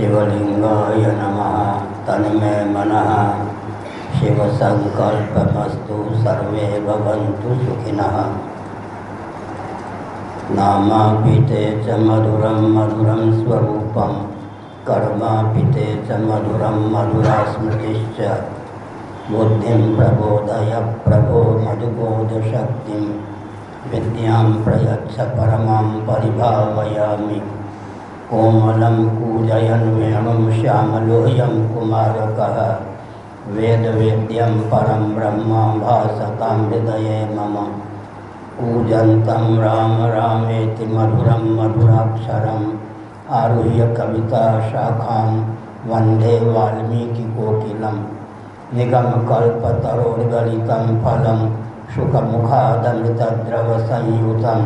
शिवलिंगाय नमः। तन्मे मनः शिवसंकल्पमस्तु। सर्वे भवन्तु सुखिनः। नामापिते च मधुरं मधुरं स्वरूपं, कर्मापिते च मधुरं मधुरा स्मृतिश्च। बुद्धिं प्रबोधय प्रभो मधुबोधशक्तिं, विद्यां प्रयच्छ परमां परिभावयामि। कोमलं कूजयन् वेणुं श्यामलोऽयं कुमारकः, वेदवेद्यं परं ब्रह्म भासतां हृदये मम। कूजन्तं राम रामेति मधुरं मधुराक्षरम्, आरुह्य कविताशाखां वन्दे वाल्मीकिकोकिलम्। निगमकल्पतरोर्गलितं फलं, शुकमुखादमृतद्रवसंयुतं,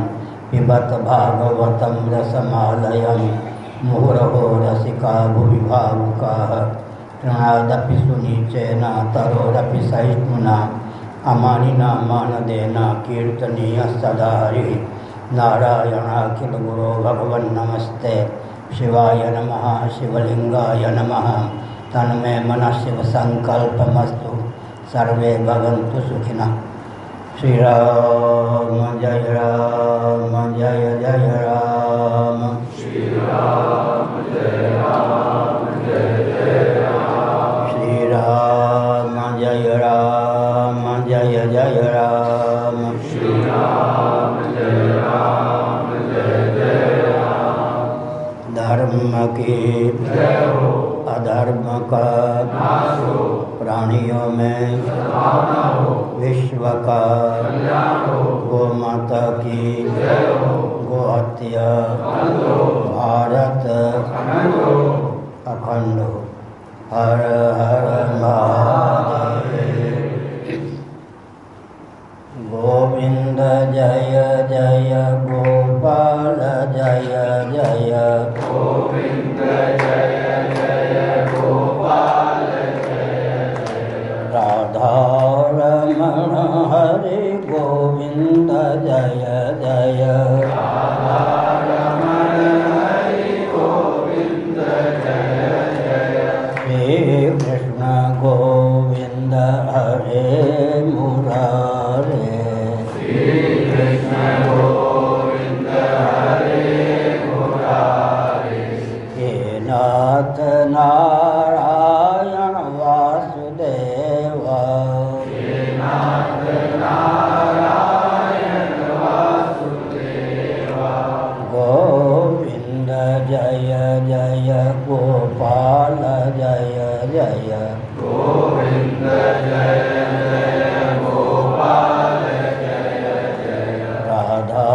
पिबत भागवतं रसमालयम्। मुहुरहो रसिका भुवि भावुकाः, तृणादपि सुनीचेन तरोरपि सहिष्णुना। अमानिना मानदेना कीर्तनीयः सदा हरिः। नारायणाखिलगुरो भगवन्नमस्ते। शिवाय नमः शिवलिंगाय नमः। तन्मे मनः शिवसंकल्पमस्तु। सर्वे भवन्तु सुखिनः। श्रीराम जय राम जय जय राम। श्रीराम जय राम जय जय राम। श्रीराम जय राम जय जय राम। श्रीराम जय राम जय जय राम। धर्म की जय हो, अधर्म का नाश हो, प्राणियों में सद्भावना हो, विश्व का कल्याण हो। गौ माता की जय हो, गो हत्या बंद हो, भारत अखंड हो। अखंड हो। हर हर महादेव। गोविंद जय जय गोपाल जय जय। गोविंद जय जय गोपाल जय जय। राधा रमण हरे गोविंद जय जय। राधा रमण हरि गोविंद जय जय। श्री कृष्ण गोविंद हरे मुरारे। श्री कृष्ण गोविंद हरे मुरारे। हे नाथ नारायण वासुदेव। हे नाथ नारायण वासुदेवा। गोविंद जय जय गोपाल जय जय। गोविंद जय जय गोपाल जय जय। राधा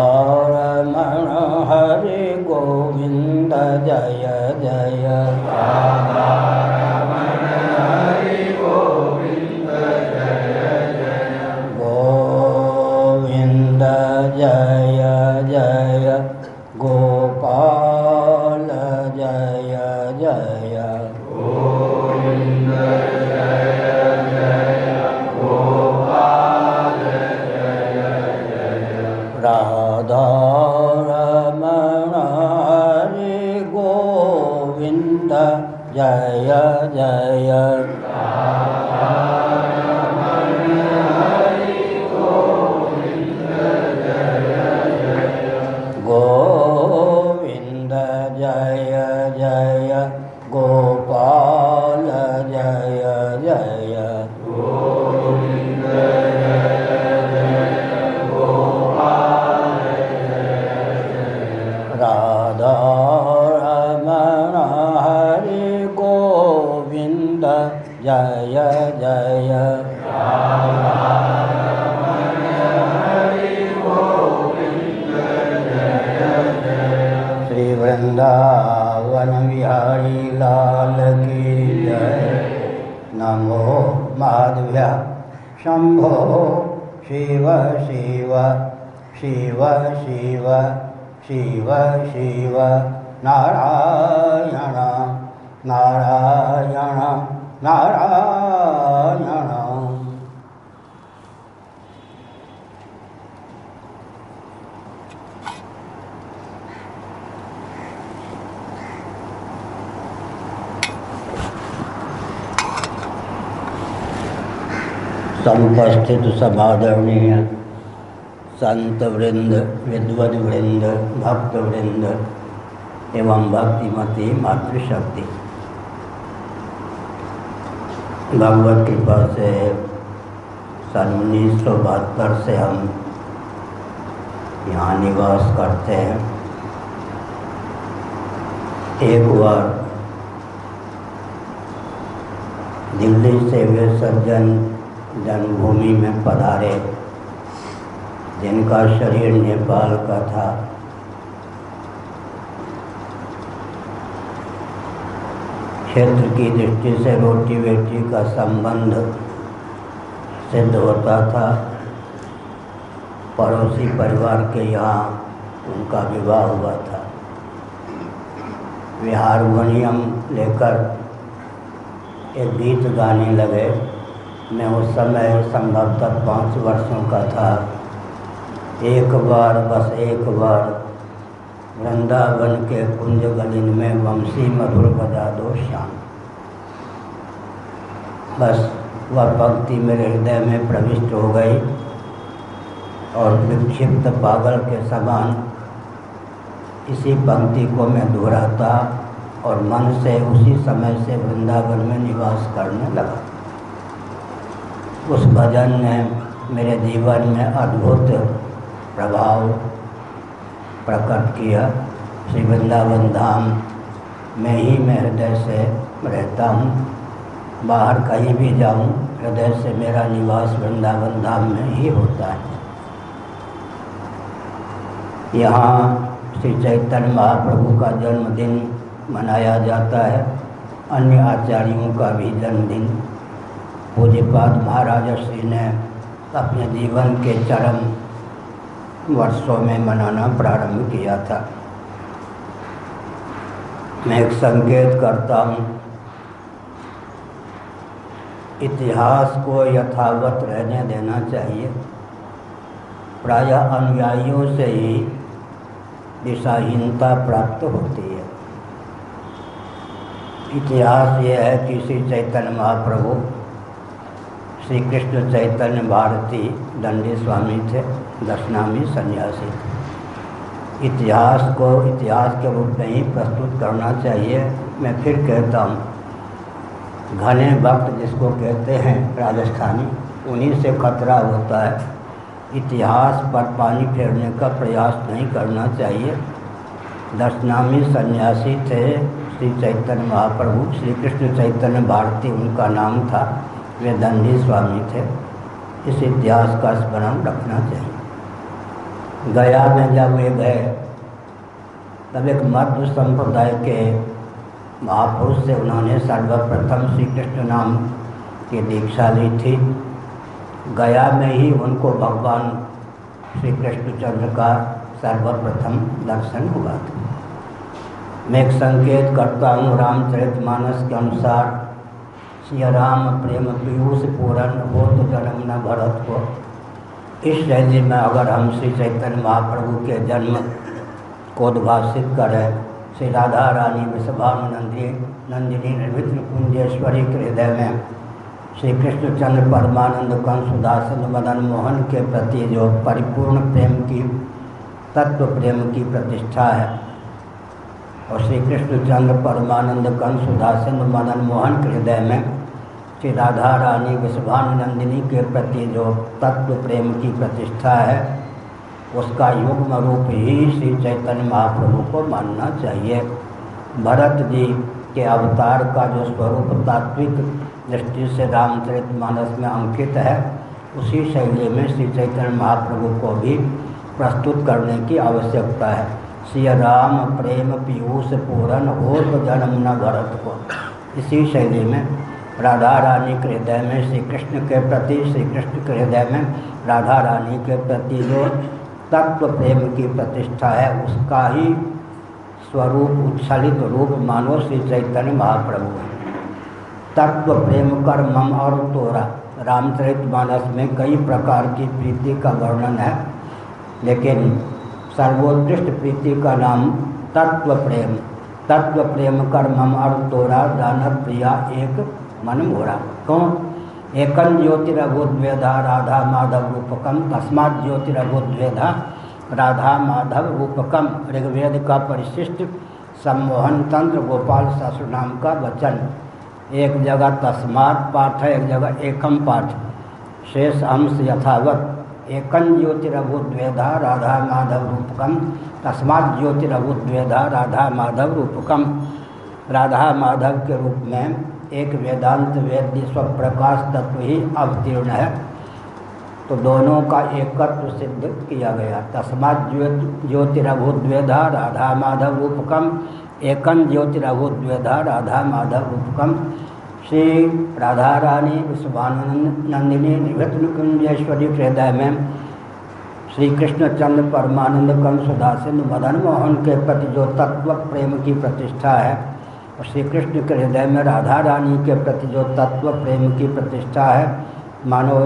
रमण हरे गोविंद जय जय। राधा रमण हरि गोविंद जय जय। गोविंद जय जय गोपाल जय जय। गोविंद जय जय गोपाल जय जय। राधा रमण हरे गोविंद जय जय। राधा रमण हरि गोविंद जय जय। गोविंद जय जय गोपाल जय जय। गोविंद जय जय गोपाल जय जय। राधा रमण हरे गोविंद जय जय। राधा रमण हरि गोविंद जय जय। श्री वृंदावन बिहारी लाल की जय। नमो माधव्य शंभो शिव शिव शिव शिव शिव शिव नारायण नारायण नारायण। समुपस्थित समादरणीय संत वृंद, विद्वद वृंद, भक्त वृंद एवं भक्तिमती मातृशक्ति, भगवत कृपा से सन 1972 से हम यहाँ निवास करते हैं। एक बार दिल्ली से वे सज्जन जन्मभूमि में पधारे जिनका शरीर नेपाल का था। क्षेत्र की दृष्टि से रोटी बेटी का संबंध सिद्ध होता था। पड़ोसी परिवार के यहाँ उनका विवाह हुआ था। वे हारमोनियम लेकर एक गीत गाने लगे। मैं उस समय संभवतः 5 वर्षों का था। एक बार, बस एक बार, वृंदावन के कुंज गलिन में वंशी मधुर बजा दो श्याम। बस वह पंक्ति मेरे हृदय में प्रविष्ट हो गई और विक्षिप्त पागल के समान इसी पंक्ति को मैं दोहराता और मन से उसी समय से वृंदावन में निवास करने लगा। उस भजन ने मेरे जीवन में अद्भुत प्रभाव प्रकट किया। श्री वृंदावन धाम में ही मैं हृदय से रहता हूँ। बाहर कहीं भी जाऊँ, हृदय से मेरा निवास वृंदावन धाम में ही होता है। यहाँ श्री चैतन्य महाप्रभु का जन्मदिन मनाया जाता है। अन्य आचार्यों का भी जन्मदिन पूज्यपाद महाराज श्री ने अपने जीवन के चरम वर्षों में मनाना प्रारंभ किया था। मैं एक संकेत करता हूँ, इतिहास को यथावत रहने देना चाहिए। प्रायः अनुयायियों से ही दिशाहीनता प्राप्त होती है। इतिहास ये है कि श्री चैतन्य महाप्रभु श्री कृष्ण चैतन्य भारती दंडी स्वामी थे, दशनामी सन्यासी थे। इतिहास को इतिहास के रूप में ही प्रस्तुत करना चाहिए। मैं फिर कहता हूँ, घने भक्त जिसको कहते हैं राजस्थानी, उन्हीं से खतरा होता है। इतिहास पर पानी फेरने का प्रयास नहीं करना चाहिए। दशनामी सन्यासी थे श्री चैतन्य महाप्रभु, श्री कृष्ण चैतन्य भारती उनका नाम था। वे दंडी स्वामी थे। इस इतिहास का स्मरण रखना चाहिए। गया में जब वे गए तब एक मध्य संप्रदाय के महापुरुष से उन्होंने सर्वप्रथम श्री कृष्ण नाम की दीक्षा ली थी। गया में ही उनको भगवान श्री कृष्णचंद्र का सर्वप्रथम दर्शन हुआ था। मैं एक संकेत करता हूँ, रामचरितमानस के अनुसार सिया राम प्रेम पीयूष पूरन हो तो जन्म न भरत को। इस शैली में अगर हम श्री चैतन्य महाप्रभु के जन्म को उद्भाषित करें, श्री राधा रानी वृषभानुनंदिनी निर्विघ्न कुंजेश्वरी के हृदय में श्री कृष्णचंद्र परमानंद कंसुदासन मदन मोहन के प्रति जो परिपूर्ण प्रेम की तत्व प्रेम की प्रतिष्ठा है, और श्री कृष्णचंद्र परमानंद कंसुदासन मदन मोहन के हृदय में श्री राधा रानी वृषभानुनंदिनी के प्रति जो तत्व प्रेम की प्रतिष्ठा है, उसका युग्म रूप ही श्री चैतन्य महाप्रभु को मानना चाहिए। भरत जी के अवतार का जो स्वरूप तात्विक दृष्टि से रामचरितमानस में अंकित है, उसी शैली में श्री चैतन्य महाप्रभु को भी प्रस्तुत करने की आवश्यकता है। श्री राम प्रेम पीयूष पूरन हो तो जन्म न भरत को। इसी शैली में राधा रानी के हृदय में श्री कृष्ण के प्रति, श्री कृष्ण के हृदय में राधा रानी के प्रति जो तत्व प्रेम की प्रतिष्ठा है, उसका ही स्वरूप उच्छलित रूप मानो श्री चैतन्य महाप्रभु है। तत्व प्रेम कर मम और तोरा, रामचरितमानस में कई प्रकार की प्रीति का वर्णन है, लेकिन सर्वोत्कृष्ट प्रीति का नाम तत्व प्रेम। तत्व प्रेम कर मम और तोरा, जानत प्रिया एक मन मोरा। क्यों? एकं ज्योतिरभूद्वेधा राधा माधव रूपकम तस्मात् ज्योतिरभूद्वेधा राधा माधव रूपकम। ऋग्वेद का परिशिष्ट सम्मोहन तंत्र गोपाल शास्त्र नाम का वचन। एक जगह तस्मात् पाठ है, एक जगह एकम पाठ। शेष अंश यथावत। एकं ज्योतिरभूद्वेधा राधा माधव रूपकम तस्मात् ज्योतिरभूद्वेधा राधा माधव रूपकम। राधा माधव के रूप में एक वेदांत वेद्य स्वप्रकाश तत्व ही अवतीर्ण है, तो दोनों का एकत्व सिद्ध किया गया। तस्मात् ज्योतिरभूद्वेधा राधा माधव रूपकम, एकं ज्योतिरभूद्वेधा राधा माधव रूपकम। श्री राधा रानी विश्वानंदिनी निवृत्तकुंजेश्वरी के हृदय में श्री कृष्णचंद्र परमानंद कंसुधा सिंधु मदन मोहन के प्रति जो तत्व प्रेम की प्रतिष्ठा है, और श्री कृष्ण के हृदय में राधा रानी के प्रति जो तत्व प्रेम की प्रतिष्ठा है, मानो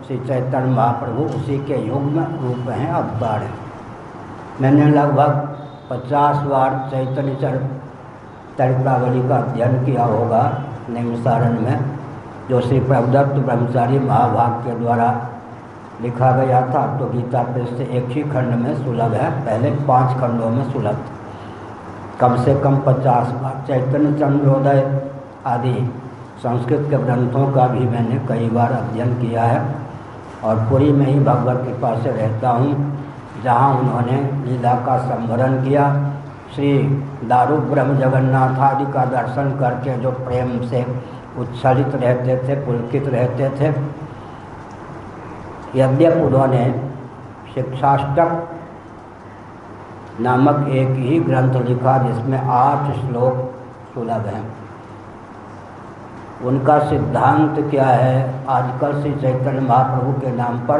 श्री चैतन्य महाप्रभु उसी के युग्म रूप हैं, अवतार हैं। मैंने लगभग 50 बार चैतन्य चरित्रावली का अध्ययन किया होगा निम्नसारण में, जो श्री प्रभुदत्त ब्रह्मचारी महाभाग के द्वारा लिखा गया था। तो गीता प्रेस से एक ही खंड में सुलभ है, पहले 5 खंडों में सुलभ था। कम से कम 50 बार चैतन्य चंद्रोदय आदि संस्कृत के ग्रंथों का भी मैंने कई बार अध्ययन किया है, और पुरी में ही भगवत कृपा से रहता हूँ, जहाँ उन्होंने लीला का संवरण किया। श्री दारू ब्रह्म जगन्नाथ आदि का दर्शन करके जो प्रेम से उच्छलित रहते थे, पुलकित रहते थे। यद्यपि उन्होंने शिक्षाष्टक नामक एक ही ग्रंथ लिखा जिसमें 8 श्लोक सुलभ हैं। उनका सिद्धांत क्या है? आजकल श्री चैतन्य महाप्रभु के नाम पर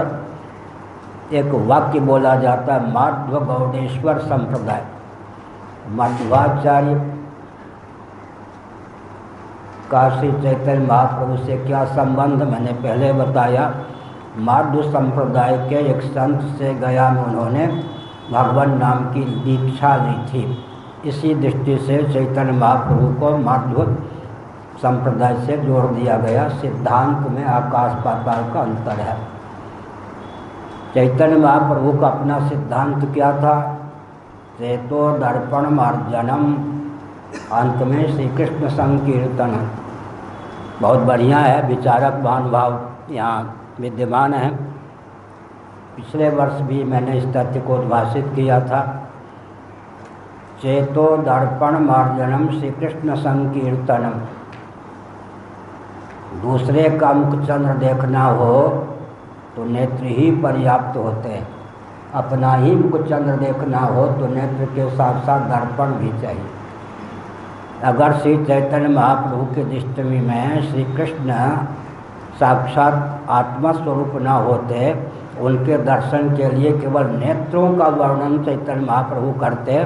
एक वाक्य बोला जाता है, माध्व गौडेश्वर संप्रदाय। माध्वाचार्य का श्री चैतन्य महाप्रभु से क्या संबंध, मैंने पहले बताया। माध्व संप्रदाय के एक संत से गया में उन्होंने भगवान नाम की दीक्षा ली थी। इसी दृष्टि से चैतन्य महाप्रभु को माध्व संप्रदाय से जोड़ दिया गया। सिद्धांत में आकाश पाताल का अंतर है। चैतन्य महाप्रभु का अपना सिद्धांत क्या था? चेतो दर्पण मार्जनम, अंत में श्री कृष्ण संकीर्तन। बहुत बढ़िया है, विचारक महानुभाव यहाँ विद्यमान है। पिछले वर्ष भी मैंने इस तथ्य को उद्भाषित किया था। चेतो दर्पण मार्जनम श्री कृष्ण संकीर्तनम। दूसरे का मुखचंद्र देखना हो तो नेत्र ही पर्याप्त होते हैं। अपना ही मुखचंद्र देखना हो तो नेत्र के साथ साथ दर्पण भी चाहिए। अगर श्री चैतन्य महाप्रभु के दृष्टि में श्री कृष्ण साक्षात आत्मस्वरूप न होते, उनके दर्शन के लिए केवल नेत्रों का वर्णन चैतन्य महाप्रभु करते,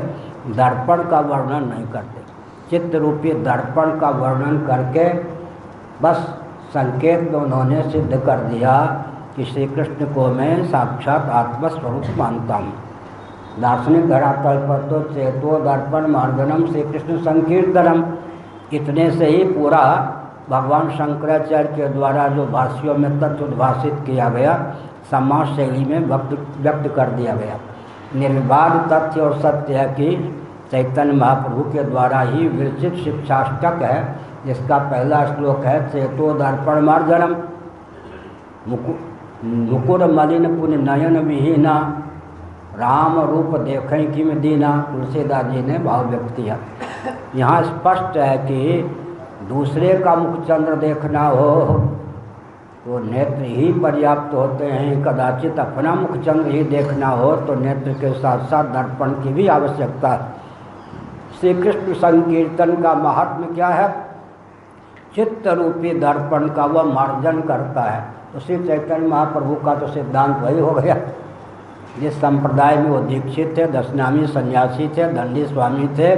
दर्पण का वर्णन नहीं करते। चित्त रूपी दर्पण का वर्णन करके बस संकेत में उन्होंने सिद्ध कर दिया कि श्री कृष्ण को मैं साक्षात आत्मस्वरूप मानता हूँ। दार्शनिक धरातल पर तो चेतो दर्पण मार्जनम श्री कृष्ण संकीर्तनम, इतने से ही पूरा भगवान शंकराचार्य के द्वारा जो भाष्यों में तत्व उद्भाषित किया गया, समाज शैली में व्यक्त कर दिया गया। निर्बाध तथ्य और सत्य है कि चैतन्य महाप्रभु के द्वारा ही विरचित शिक्षाष्टक है, जिसका पहला श्लोक है चेतो दर्पण मार्जनम। मुकुर मलिन पुण्य नयन विहीना, राम रूप देखें किम दीना, तुलसीदास जी ने भाव व्यक्त किया। यहाँ स्पष्ट है कि दूसरे का मुखचंद्र देखना हो तो नेत्र ही पर्याप्त होते हैं। कदाचित अपना मुखचंद्र ही देखना हो तो नेत्र के साथ साथ दर्पण की भी आवश्यकता है। श्री कृष्ण संकीर्तन का महात्म्य क्या है? चित्त रूपी दर्पण का वह मार्जन करता है। तो श्री चैतन्य महाप्रभु का तो सिद्धांत वही हो गया। जिस संप्रदाय में वो दीक्षित थे, दशनामी सन्यासी थे, दंडी स्वामी थे,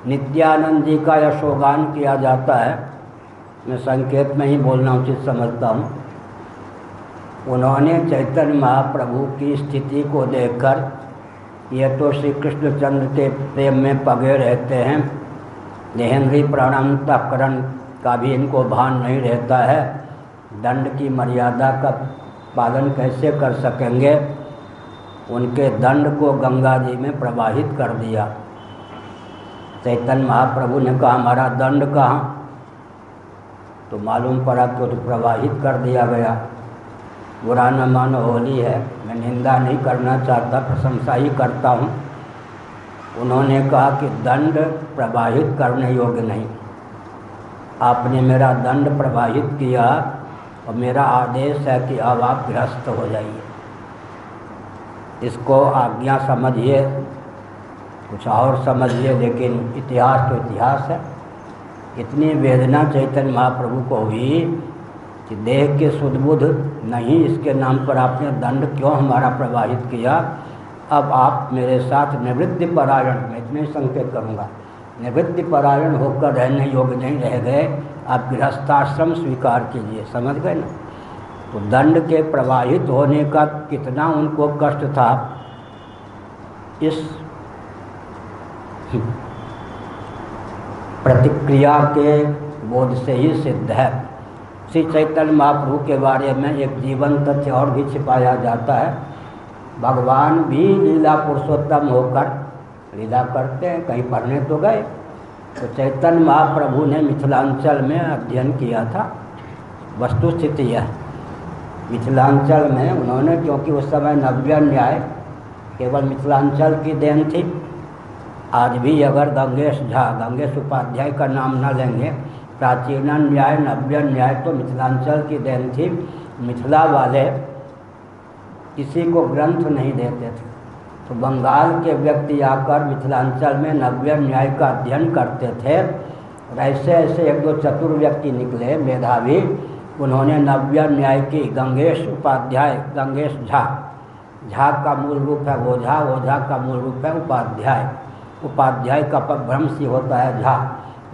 नित्यानंद जी का यशोगान किया जाता है। मैं संकेत में ही बोलना उचित समझता हूँ। उन्होंने चैतन्य महाप्रभु की स्थिति को देखकर, ये तो श्री कृष्णचंद्र के प्रेम में पगे रहते हैं, देहेंद्रीय प्राणांतःकरण का भी इनको भान नहीं रहता है, दंड की मर्यादा का पालन कैसे कर सकेंगे, उनके दंड को गंगा जी में प्रवाहित कर दिया। चैतन्य महाप्रभु ने कहा हमारा दंड कहाँ, तो मालूम पड़ा कि तो प्रवाहित कर दिया गया। बुरा न मानो, होली है, मैं निंदा नहीं करना चाहता, प्रशंसा ही करता हूँ। उन्होंने कहा कि दंड प्रवाहित करने योग्य नहीं, आपने मेरा दंड प्रवाहित किया और मेरा आदेश है कि अब आप गृहस्थ हो जाइए। इसको आज्ञा समझिए, कुछ और समझिए, लेकिन इतिहास तो इतिहास है। इतनी वेदना चैतन्य महाप्रभु को हुई कि देह के सुदबुध नहीं, इसके नाम पर आपने दंड क्यों हमारा प्रवाहित किया। अब आप मेरे साथ निवृत्ति परायण, मैं इतने संकेत करूँगा, निवृत्ति परायण होकर रहने योग्य नहीं रह गए, आप गृहस्थाश्रम स्वीकार कीजिए। समझ गए ना। तो दंड के प्रवाहित होने का कितना उनको कष्ट था, इस प्रतिक्रिया के बोध से ही सिद्ध है। श्री चैतन्य महाप्रभु के बारे में एक जीवन तथ्य और भी छिपाया जाता है। भगवान भी लीला पुरुषोत्तम होकर लीला करते हैं, कहीं पढ़ने तो गए। तो चैतन्य महाप्रभु ने मिथिलांचल में अध्ययन किया था। वस्तु स्थिति है, मिथिलांचल में उन्होंने, क्योंकि उस समय नव्य न्याय केवल मिथिलांचल की देन थी। आज भी अगर गंगेश झा, गंगेश उपाध्याय का नाम न लेंगे, प्राचीन न्याय नव्य न्याय तो मिथिलांचल की देन थी। मिथिला वाले किसी को ग्रंथ नहीं देते थे, तो बंगाल के व्यक्ति आकर मिथिलांचल में नव्य न्याय का अध्ययन करते थे। और ऐसे ऐसे एक दो चतुर व्यक्ति निकले मेधावी, उन्होंने नव्य न्याय की गंगेश उपाध्याय, गंगेश झा, झा का मूल रूप है ओझा, ओझा का मूल रूप है उपाध्याय, उपाध्याय का अपभ्रंश होता है झा।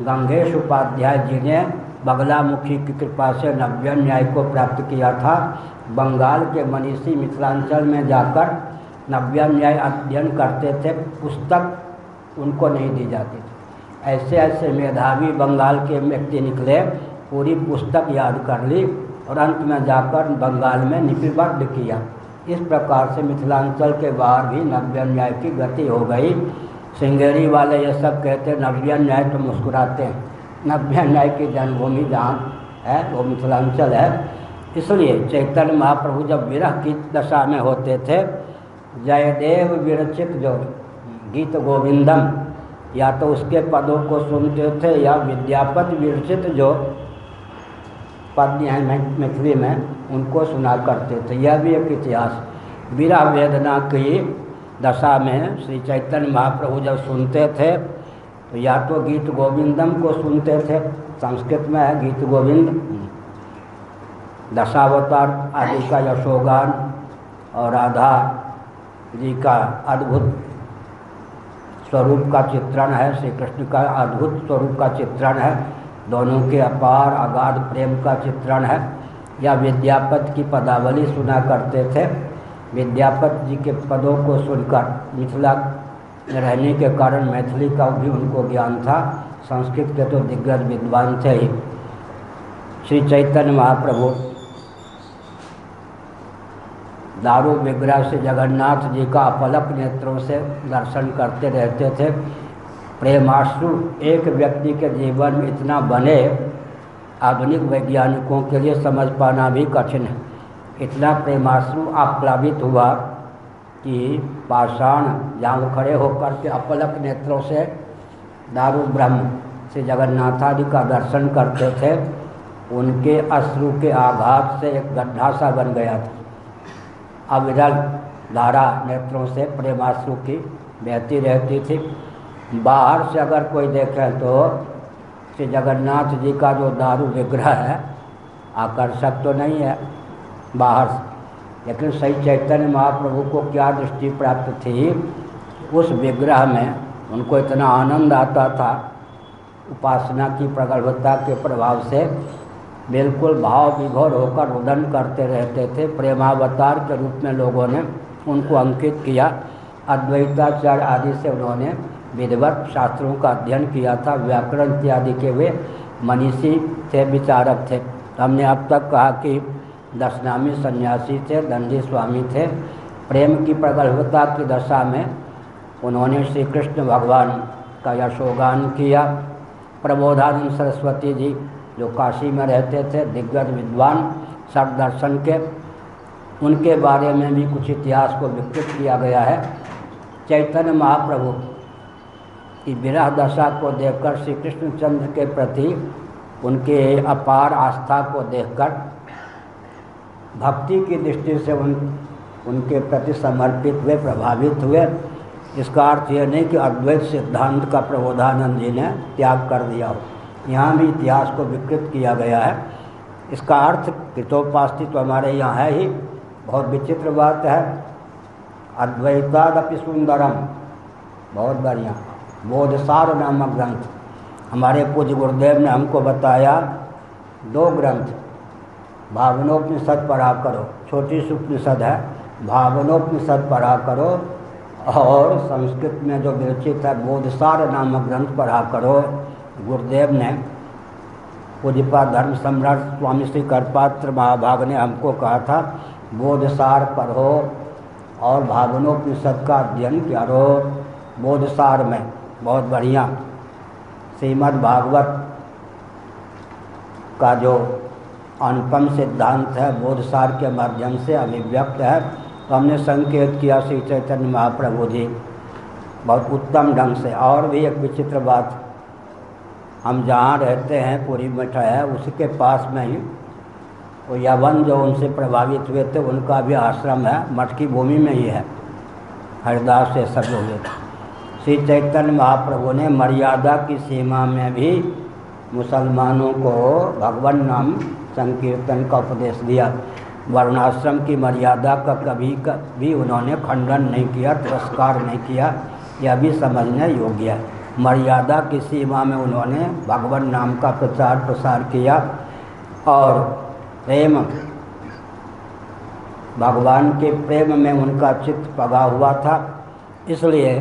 गंगेश उपाध्याय जी ने बगलामुखी की कृपा से नव्य न्याय को प्राप्त किया था। बंगाल के मनीषी मिथिलांचल में जाकर नव्य न्याय अध्ययन करते थे, पुस्तक उनको नहीं दी जाती थी। ऐसे ऐसे मेधावी बंगाल के व्यक्ति निकले, पूरी पुस्तक याद कर ली और अंत में जाकर बंगाल में लिपिबद्ध किया। इस प्रकार से मिथिलांचल के बाहर भी नव्य न्याय की गति हो गई। श्रृंगेरी वाले ये सब कहते हैं नव्य न्याय, तो मुस्कुराते हैं। नव्य न्याय की जन्मभूमि जहाँ है वो मिथिलांचल है। इसलिए चैतन्य महाप्रभु जब विरह की दशा में होते थे, जयदेव विरचित जो गीत गोविंदम, या तो उसके पदों को सुनते थे या विद्यापति विरचित जो पद्य हैं मैथिली में, उनको सुना करते थे। यह भी एक इतिहास। विरह वेदना की दशा में श्री चैतन्य महाप्रभु जब सुनते थे, तो या तो गीत गोविंदम को सुनते थे, संस्कृत में है गीत गोविंद, दशावतार आदि का यशोगान और राधा जी का अद्भुत स्वरूप का चित्रण है, श्री कृष्ण का अद्भुत स्वरूप का चित्रण है, दोनों के अपार अगाध प्रेम का चित्रण है। या विद्यापति की पदावली सुना करते थे। विद्यापति जी के पदों को सुनकर, मिथिला में रहने के कारण मैथिली का भी उनको ज्ञान था, संस्कृत के तो दिग्गज विद्वान थे ही। श्री चैतन्य महाप्रभु दारू विग्रह से जगन्नाथ जी का अपलक नेत्रों से दर्शन करते रहते थे। प्रेमाश्रु एक व्यक्ति के जीवन में इतना बने, आधुनिक वैज्ञानिकों के लिए समझ पाना भी कठिन है। इतना प्रेमाश्रु आप्लावित हुआ कि पाषाण जहाँ खड़े होकर के अपलक नेत्रों से दारू ब्रह्म से जगन्नाथादि का दर्शन करते थे, उनके अश्रु के आघात से एक गड्ढा सा बन गया था। अविरल धारा नेत्रों से प्रेमाश्रु की बहती रहती थी। बाहर से अगर कोई देखे तो श्री जगन्नाथ जी का जो दारू विग्रह है आकर्षक तो नहीं है बाहर से, लेकिन सही चैतन्य महाप्रभु को क्या दृष्टि प्राप्त थी, उस विग्रह में उनको इतना आनंद आता था, उपासना की प्रगल्भता के प्रभाव से बिल्कुल भाव विभोर होकर रुदन करते रहते थे। प्रेमावतार के रूप में लोगों ने उनको अंकित किया। अद्वैताचार्य आदि से उन्होंने विधिवत शास्त्रों का अध्ययन किया था, व्याकरण इत्यादि के वे मनीषी थे, विचारक थे। तो हमने अब तक कहा कि दशनामी सन्यासी थे, दंडी स्वामी थे। प्रेम की प्रगल्भता की दशा में उन्होंने श्री कृष्ण भगवान का यशोगान किया। प्रबोधानंद सरस्वती जी जो काशी में रहते थे, दिग्गज विद्वान सब दर्शन के, उनके बारे में भी कुछ इतिहास को विकृत किया गया है। चैतन्य महाप्रभु की विरह दशा को देखकर श्री कृष्णचंद्र के प्रति उनके अपार आस्था को देखकर भक्ति की दृष्टि से उनके प्रति समर्पित हुए, प्रभावित हुए। इसका अर्थ यह नहीं कि अद्वैत सिद्धांत का प्रबोधानंद जी ने त्याग कर दिया हो। यहाँ भी इतिहास को विकृत किया गया है। इसका अर्थ कृतोपास्ति तो हमारे यहाँ है ही, बहुत विचित्र बात है। अद्वैतादपि सुंदरम, बहुत बढ़िया। बोधसार नामक ग्रंथ हमारे पूज्य गुरुदेव ने हमको बताया। 2 ग्रंथ, भावनोपनिषद पढ़ा करो, छोटी सी उपनिषद है, भावनोपनिषद पढ़ा करो, और संस्कृत में जो विरचित है बोधसार नामक ग्रंथ पढ़ा करो। गुरुदेव ने, पूज्यपाद धर्म सम्राट स्वामी श्री करपात्र महाभाग ने हमको कहा था बोधसार पढ़ो और भावनोपनिषद का अध्ययन करो। बोधसार में बहुत बढ़िया श्रीमद् भागवत का जो अनुपम सिद्धांत है बोधसार के माध्यम से अभिव्यक्त है। तो हमने संकेत किया श्री चैतन्य महाप्रभु जी बहुत उत्तम ढंग से। और भी एक विचित्र बात, हम जहाँ रहते हैं पूरी मठ है, उसके पास में ही वो यवन जो उनसे प्रभावित हुए थे उनका भी आश्रम है, मठ की भूमि में ही है। हरिदास से सब हुए थे। श्री चैतन्य महाप्रभु ने मर्यादा की सीमा में भी मुसलमानों को भगवान नाम संकीर्तन का उपदेश दिया। वर्णाश्रम की मर्यादा का कभी उन्होंने खंडन नहीं किया, तिरस्कार नहीं किया। यह भी समझने योग्य है। मर्यादा की सीमा में उन्होंने भगवान नाम का प्रचार प्रसार किया और प्रेम, भगवान के प्रेम में उनका चित्त पगा हुआ था। इसलिए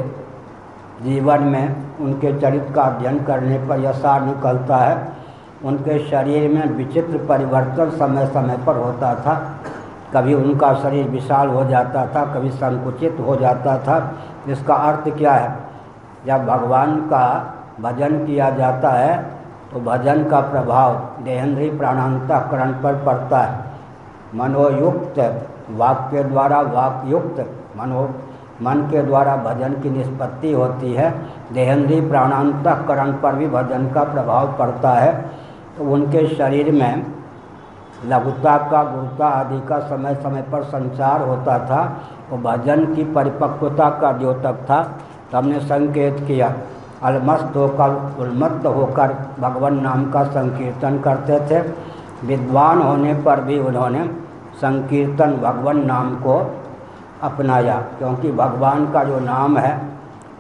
जीवन में उनके चरित्र का अध्ययन करने पर यह सार निकलता है, उनके शरीर में विचित्र परिवर्तन समय समय पर होता था। कभी उनका शरीर विशाल हो जाता था, कभी संकुचित हो जाता था। इसका अर्थ क्या है? जब भगवान का भजन किया जाता है तो भजन का प्रभाव देहेंद्रीय प्राणांतःकरण पर पड़ता है। मनोयुक्त वाक्य द्वारा वाक्युक्त मन के द्वारा भजन की निष्पत्ति होती है। देहेंद्रीय प्राणांतःकरण पर भी भजन का प्रभाव पड़ता है। तो उनके शरीर में लघुता का, गुरुता आदि का समय समय पर संचार होता था। वो भजन की परिपक्वता का द्योतक था। तो हमने संकेत किया, अलमस्त होकर, उन्मत्त होकर भगवान नाम का संकीर्तन करते थे। विद्वान होने पर भी उन्होंने संकीर्तन भगवान नाम को अपनाया, क्योंकि भगवान का जो नाम है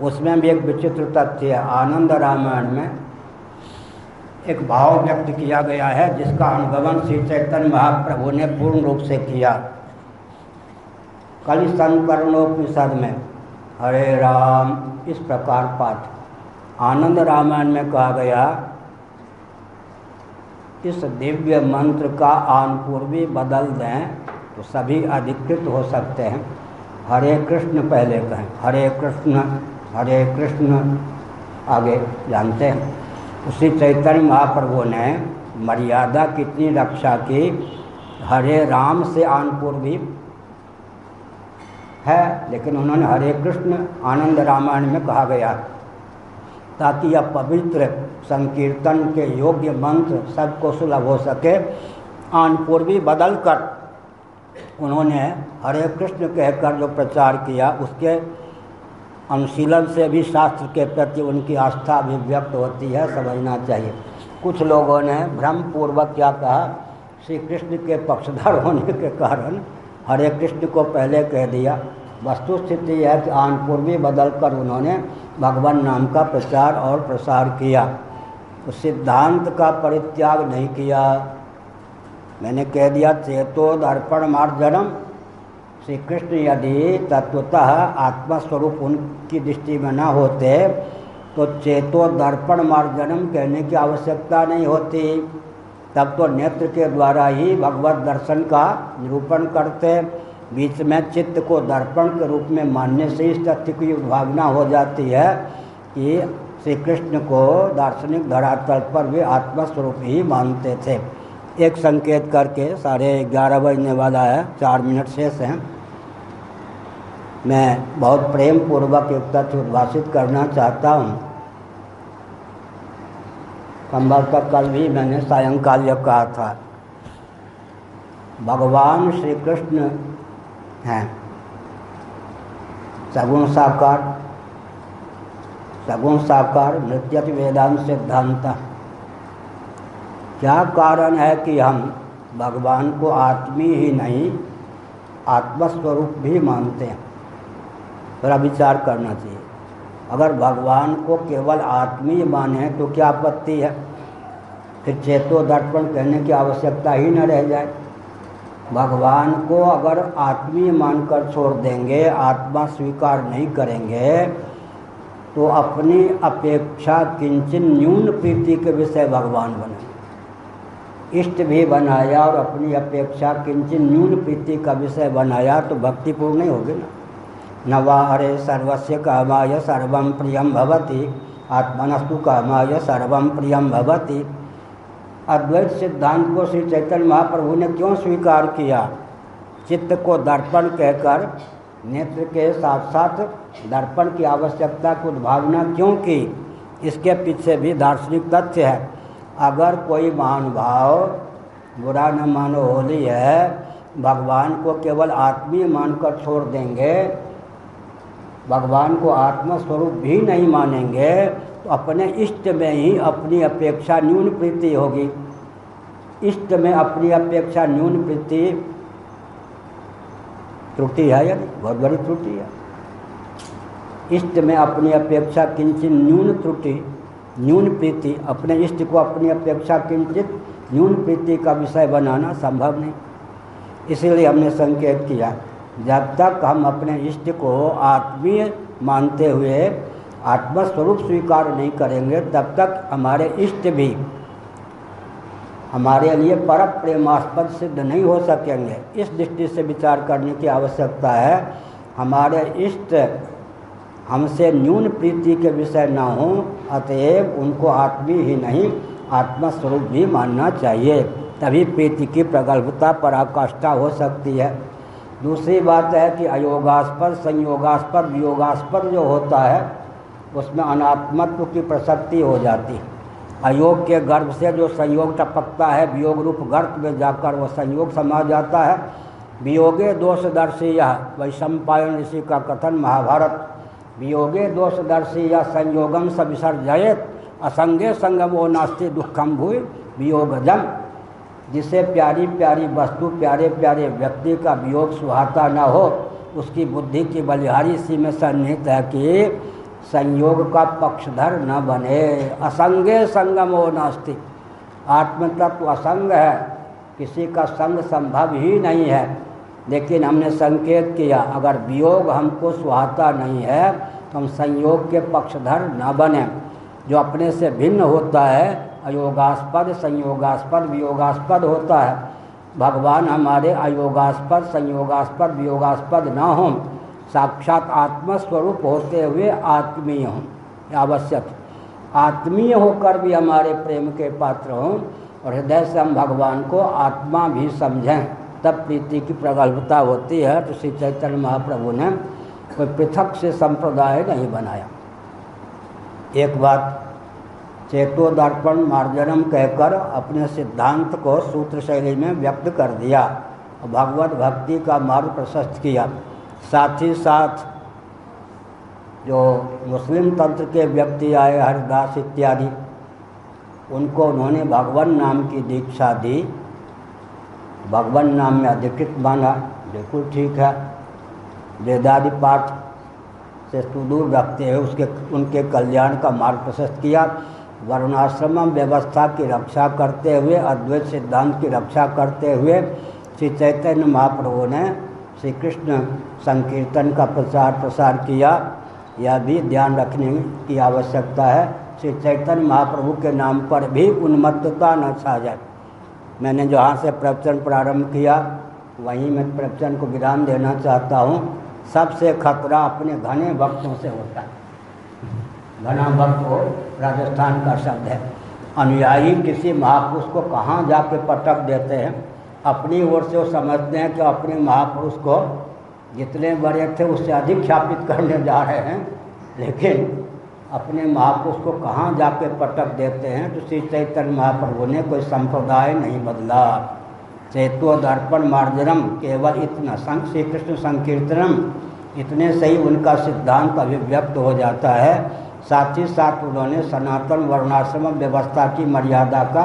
उसमें भी एक विचित्र तथ्य है। आनंद रामायण में एक भाव व्यक्त किया गया है जिसका अनुगमन श्री चैतन्य महाप्रभु ने पूर्ण रूप से किया। कलि संकरणोपनिषद में हरे राम इस प्रकार पाठ, आनंद रामायण में कहा गया, इस दिव्य मंत्र का आनपूर्वी बदल दें तो सभी अधिकृत हो सकते हैं। हरे कृष्ण पहले कहें, हरे कृष्ण आगे जानते हैं। उसी चैतन्य महाप्रभु ने मर्यादा कितनी रक्षा की। हरे राम से आनपूर्वी है, लेकिन उन्होंने हरे कृष्ण आनंद रामायण में कहा गया, ताकि यह पवित्र संकीर्तन के योग्य मंत्र सबको सुलभ हो सके। आनपूर्वी बदल कर उन्होंने हरे कृष्ण कहकर जो प्रचार किया, उसके अनुशीलन से भी शास्त्र के प्रति उनकी आस्था अभिव्यक्त होती है, समझना चाहिए। कुछ लोगों ने भ्रमपूर्वक क्या कहा, श्री कृष्ण के पक्षधर होने के कारण हरे कृष्ण को पहले कह दिया। वस्तुस्थिति है कि आनपूर्वी बदल कर उन्होंने भगवान नाम का प्रचार और प्रसार किया। तो सिद्धांत का परित्याग नहीं किया। मैंने कह दिया, चेतो दर्पण मार्जनम, श्री कृष्ण यदि तत्वतः आत्मस्वरूप उनकी दृष्टि में न होते तो चेतो दर्पण मार्जनम कहने की आवश्यकता नहीं होती। तब तो नेत्र के द्वारा ही भगवत दर्शन का निरूपण करते हैं। बीच में चित्त को दर्पण के रूप में मानने से इस तथ्य की भावना हो जाती है कि श्री कृष्ण को दार्शनिक धरातल पर वे आत्मस्वरूप ही मानते थे। एक संकेत करके 11:30 बजने वाला है, 4 मिनट शेष हैं। मैं बहुत प्रेम पूर्वक एक तथ्य उद्भाषित करना चाहता हूँ। संभवतः कल भी मैंने सायंकाल यह कहा था, भगवान श्री कृष्ण हैं सगुण साकार नृत्यति वेदांत सिद्धांत। क्या कारण है कि हम भगवान को आत्मी ही नहीं आत्मस्वरूप भी मानते हैं? थोड़ा विचार करना चाहिए। अगर भगवान को केवल आत्मीय माने तो क्या आपत्ति है? फिर चेतो दर्पण कहने की आवश्यकता ही न रह जाए। भगवान को अगर आत्मीय मानकर छोड़ देंगे, आत्मा स्वीकार नहीं करेंगे, तो अपनी अपेक्षा किंचन न्यून प्रीति के विषय भगवान बने। इष्ट भी बनाया और अपनी अपेक्षा किंचन न्यून प्रीति का विषय बनाया तो भक्तिपूर्ण नहीं होगी ना। नवा हरे सर्वस्य कामाय सर्वं प्रियं भवति, आत्मनस्तु कामाय सर्वं प्रियं भवति। अद्वैत सिद्धांत को श्री चैतन्य महाप्रभु ने क्यों स्वीकार किया? चित्त को दर्पण कहकर नेत्र के साथ साथ दर्पण की आवश्यकता की उद्भावना क्यों की? इसके पीछे भी दार्शनिक तथ्य है। अगर कोई महानुभाव, बुरा न मानो होली है, भगवान को केवल आत्मीय मानकर छोड़ देंगे, भगवान को आत्मस्वरूप भी नहीं मानेंगे, तो अपने इष्ट में ही अपनी अपेक्षा न्यून प्रीति होगी। इष्ट में अपनी अपेक्षा न्यून प्रीति त्रुटि है या नहीं? बहुत बड़ी त्रुटि है। इष्ट में अपनी अपेक्षा किंचित न्यून त्रुटि, न्यून प्रीति, अपने इष्ट को अपनी अपेक्षा किंचित न्यून प्रीति का विषय बनाना संभव नहीं। इसीलिए हमने संकेत किया, जब तक हम अपने इष्ट को आत्मीय मानते हुए आत्मस्वरूप स्वीकार नहीं करेंगे, तब तक हमारे इष्ट भी हमारे लिए पर प्रेमास्पद सिद्ध नहीं हो सकेंगे। इस दृष्टि से विचार करने की आवश्यकता है। हमारे इष्ट हमसे न्यून प्रीति के विषय न हो, अतएव उनको आत्मी ही नहीं आत्मस्वरूप भी मानना चाहिए। तभी प्रीति की प्रगल्भता पराकाष्ठा हो सकती है। दूसरी बात है कि अयोगास्पद, संयोगास्पद, वियोगास्पद जो होता है उसमें अनात्मत्व की प्रसक्ति हो जाती है। अयोग के गर्भ से जो संयोग टपकता है, वियोग रूप गर्भ में जाकर वो संयोग समा जाता है। वियोगे दोषदर्शी यह वैशंपायन ऋषि का कथन महाभारत, वियोगे दोषदर्शी या संयोगम स विसर्जयेत असंगे संगमो नास्ति दुखम भूय वियोगजम। जिसे प्यारी प्यारी वस्तु, प्यारे प्यारे व्यक्ति का वियोग सुहाता न हो, उसकी बुद्धि की बलिहारी सी में सन्निहित है कि संयोग का पक्षधर न बने। असंगे संगमो नास्ति, आत्मतत्व असंग है, किसी का संग संभव ही नहीं है। लेकिन हमने संकेत किया, अगर वियोग हमको सुहाता नहीं है तो हम संयोग के पक्षधर न बने। जो अपने से भिन्न होता है अयोगास्पद, संयोगास्पद, वियोगास्पद होता है। भगवान हमारे अयोगास्पद, संयोगास्पद, वियोगास्पद न हों, साक्षात आत्मस्वरूप होते हुए आत्मीय हों, आवश्यक। आत्मीय होकर भी हमारे प्रेम के पात्र हों और हृदय से हम भगवान को आत्मा भी समझें, तब प्रीति की प्रगल्भता होती है। तो श्री चैतन्य महाप्रभु ने कोई पृथक से संप्रदाय नहीं बनाया। एक बात चेतो दर्पण मार्जनम कहकर अपने सिद्धांत को सूत्र शैली में व्यक्त कर दिया, भगवत भक्ति का मार्ग प्रशस्त किया। साथ ही साथ जो मुस्लिम तंत्र के व्यक्ति आए, हरिदास इत्यादि, उनको उन्होंने भगवान नाम की दीक्षा दी, भगवान नाम में अधिकृत माना, बिल्कुल ठीक है। वेदादि पाठ से सुदूर रखते हुए उनके कल्याण का मार्ग प्रशस्त किया। वर्णाश्रम व्यवस्था की रक्षा करते हुए, अद्वैत सिद्धांत की रक्षा करते हुए श्री चैतन्य महाप्रभु ने श्री कृष्ण संकीर्तन का प्रचार प्रसार किया। यह भी ध्यान रखने की आवश्यकता है, श्री चैतन्य महाप्रभु के नाम पर भी उन्मत्तता न छा जाए। मैंने जहाँ से प्रवचन प्रारंभ किया वहीं मैं प्रवचन को विराम देना चाहता हूँ। सबसे खतरा अपने घने भक्तों से होता है। घना भक्त हो राजस्थान का शब्द है। अनुयायी किसी महापुरुष को कहाँ जाके पटक देते हैं। अपनी ओर से वो समझते हैं कि अपने महापुरुष को जितने बड़े थे उससे अधिक ख्यापित करने जा रहे हैं, लेकिन अपने महापुरुष को कहाँ जाके पटक देते हैं। तो श्री चैतन्य महाप्रभु ने कोई संप्रदाय नहीं बदला। चैतो दर्पण मार्जनम केवल इतना श्री कृष्ण संकीर्तनम, इतने से ही उनका सिद्धांत अभिव्यक्त हो जाता है। साथ ही साथ उन्होंने सनातन वर्णाश्रम व्यवस्था की मर्यादा का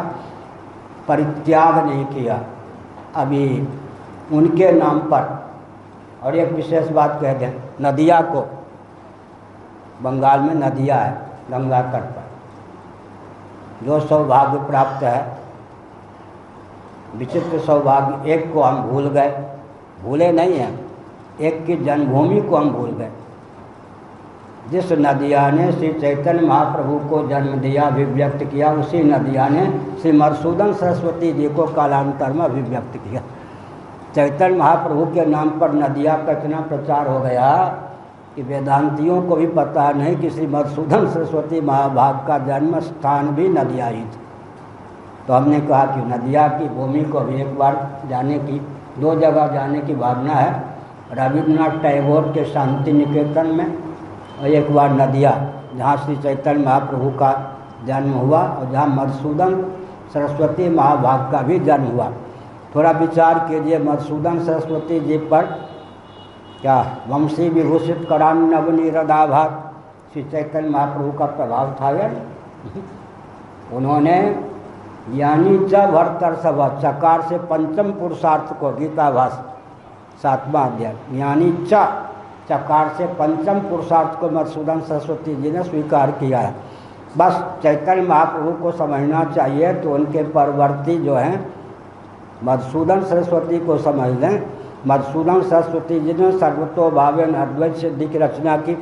परित्याग नहीं किया। अभी उनके नाम पर और एक विशेष बात कह दें, नदिया को, बंगाल में नदिया है गंगा तट पर, जो सौभाग्य प्राप्त है, विचित्र सौभाग्य, एक को हम भूल गए, भूले नहीं हैं, एक की जन्मभूमि को हम भूल गए। जिस नदिया ने श्री चैतन्य महाप्रभु को जन्म दिया, अभिव्यक्त किया, उसी नदिया ने श्री मधुसूदन सरस्वती जी को कालांतर में अभिव्यक्त किया। चैतन्य महाप्रभु के नाम पर नदिया का इतना प्रचार हो गया कि वेदांतियों को भी पता नहीं कि श्री मधुसूदन सरस्वती महाभाग का जन्म स्थान भी नदिया ही था। तो हमने कहा कि नदिया की भूमि को भी एक बार जाने की, 2 जगह जाने की भावना है, रविन्द्रनाथ टैगोर के शांति निकेतन में और एक बार नदिया जहाँ श्री चैतन्य महाप्रभु का जन्म हुआ और जहाँ मधुसूदन सरस्वती महाभाग का भी जन्म हुआ। थोड़ा विचार कीजिए, मधुसूदन सरस्वती जी पर क्या वंशी विभूषित करान नवनिरदाभाग श्री चैतन्य महाप्रभु का प्रभाव था या उन्होंने यानी च भरतर सब चकार से पंचम पुरुषार्थ को, गीता भाष्य 7वां अध्याय, यानी चकार से पंचम पुरुषार्थ को मधुसूदन सरस्वती जी ने स्वीकार किया है। बस चैतन्य महाप्रभु को समझना चाहिए तो उनके परवर्ती जो हैं मधुसूदन सरस्वती को समझ लें। मधुसूदन सरस्वती जी ने सर्वतोभावेन अद्वैत सिद्धि की रचना की।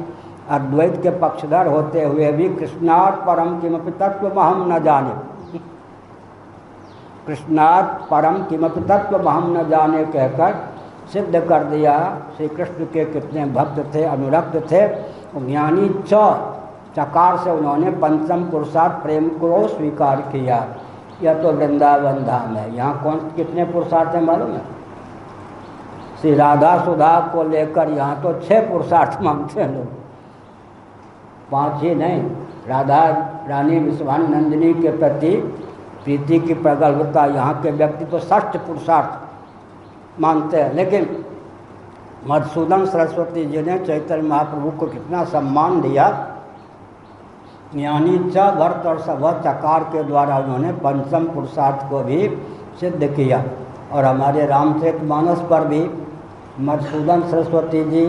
अद्वैत के पक्षधर होते हुए भी कृष्णार्थ परम किमपि तत्वमहम न जाने, कृष्णार्थ परम किमपि तत्वमहम न जाने कहकर सिद्ध कर दिया श्री कृष्ण के कितने भक्त थे, अनुरक्त थे। ज्ञानी चकार से उन्होंने पंचम पुरुषार्थ प्रेम को स्वीकार किया। यह तो वृंदावन धाम है। यहाँ कौन कितने पुरुषार्थ हैं मालूम है? श्री राधा सुधा को लेकर यहाँ तो 6 पुरुषार्थ मांगते हैं लोग, 5 ही नहीं। राधा रानी विश्वानंदिनी के प्रति प्रीति की प्रगल्भता, यहाँ के व्यक्ति तो 6 पुरुषार्थ मानते हैं। लेकिन मधुसूदन सरस्वती जी ने चैतन्य महाप्रभु को कितना सम्मान दिया। यानी च भरत और सब चकार के द्वारा उन्होंने पंचम पुरुषार्थ को भी सिद्ध किया। और हमारे रामचरितमानस पर भी मधुसूदन सरस्वती जी